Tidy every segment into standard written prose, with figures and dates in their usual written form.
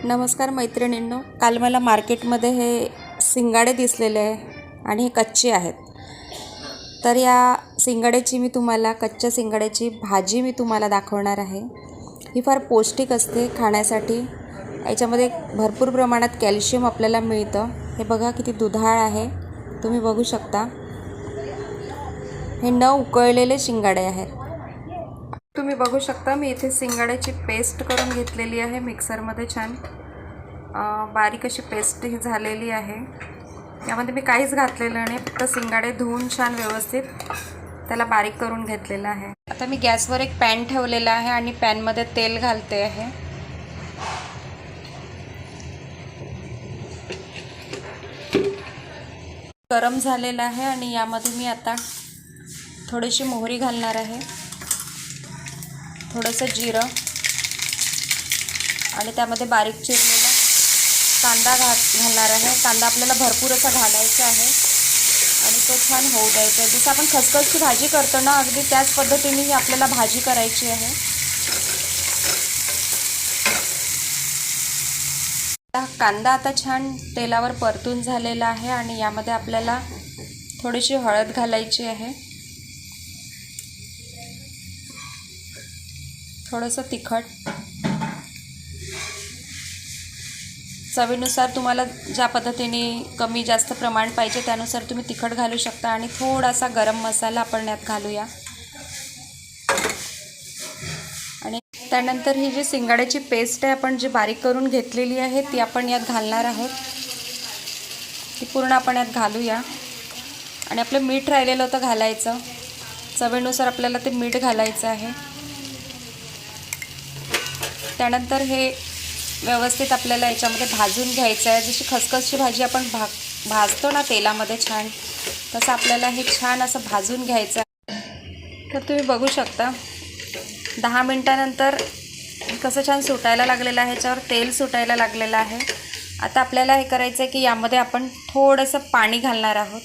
नमस्कार मैत्रिणींनो, काल मला मार्केटमध्ये हे सिंगाडे दिसलेले आहे आणि हे कच्चे आहेत. तर या सिंगाड्याची मी तुम्हाला कच्च्या सिंगाड्याची भाजी मी तुम्हाला दाखवणार आहे. ही फार पौष्टिक असते खाण्यासाठी. याच्यामध्ये भरपूर प्रमाणात कॅल्शियम आपल्याला मिळतं. हे बघा किती दुधाळ आहे, तुम्ही बघू शकता. हे न उकळलेले शिंगाडे आहेत. तुम्ही बघू शकता मी इथे सिंगाड्याची पेस्ट करून घेतलेली आहे. मिक्सरमध्ये छान बारीक अशी पेस्ट ही झालेली आहे. यामध्ये मी काहीच घातलेलं नाही, फक्त सिंगाडे धुवून छान व्यवस्थित त्याला बारीक करून घेतलेलं आहे. आता मी गॅसवर एक पॅन ठेवलेला आहे आणि पॅनमध्ये तेल घालते आहे. गरम झालेला आहे आणि यामध्ये मी आता थोडीशी मोहरी घालणार आहे, थोडंसं जिरं आणि त्यामध्ये बारीक चिरलेला कांदा घालणार आहे. कांदा आपल्याला भरपूर असा घालायचा आहे आणि तो छान होऊ द्यायचा आहे. जसं आपण खसखसची भाजी करतो ना, अगदी त्याच पद्धतीने ही आपल्याला भाजी करायची आहे. कांदा आता छान तेलावर परतून झालेला आहे आणि यामध्ये आपल्याला थोडीशी हळद घालायची आहे, थोडंसं तिखट, चवीनुसार तुम्हाला ज्या पद्धतीने कमी जास्त प्रमाण पाहिजे त्यानुसार तुम्ही तिखट घालू शकता. आणि थोडासा गरम मसाला आपण यात घालूया. आणि त्यानंतर ही जी सिंगाड्याची पेस्ट आहे आपण जी बारीक करून घेतलेली आहे ती आपण यात घालणार आहोत. ती पूर्ण आपण यात घालूया. आणि आपलं मीठ राहिलेलं होतं घालायचं, चवीनुसार आपल्याला ते मीठ घालायचं आहे. त्यानंतर हे व्यवस्थित आपल्याला याच्यामध्ये भाजून घ्यायचं आहे. जशी खसखसची भाजी आपण भाजतो ना तेलामध्ये छान, तसं आपल्याला हे छान असं भाजून घ्यायचं आहे. तर तुम्ही बघू शकता 10 मिनटानंतर कसं छान सुटायला लागलेलं आहे, ह्याच्यावर तेल सुटायला लागलेलं आहे. आता आपल्याला हे करायचं आहे की यामध्ये आपण थोडंसं पाणी घालणार आहोत.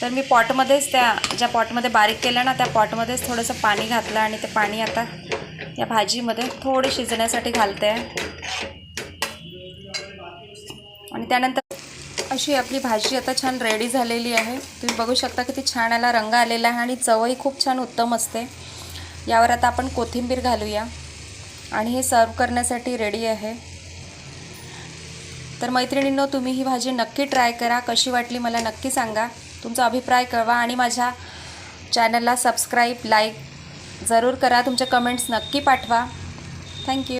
तर मी पॉटमध्येच ज्या पॉटमध्ये बारीक केलं ना त्या पॉटमध्येच थोडंसं पाणी घातलं आणि ते पाणी आता या भाजीमध्ये थोडी शिजण्यासाठी घालते आहे. आणि त्यानंतर अशी आपली भाजी आता छान रेडी झालेली आहे. तुम्ही बघू शकता किती छान याला रंग आलेला आहे आणि चवही खूप छान उत्तम असते. यावर आता आपण कोथिंबीर घालूया आणि हे सर्व करण्यासाठी रेडी आहे. तर मैत्रिणींनो, तुम्ही ही भाजी नक्की ट्राय करा. कशी वाटली मला नक्की सांगा, तुमचा अभिप्राय कळवा आणि माझ्या चॅनलला सबस्क्राईब लाईक जरूर करा. तुमचे कमेंट्स नक्की पाठवा. थँक्यू.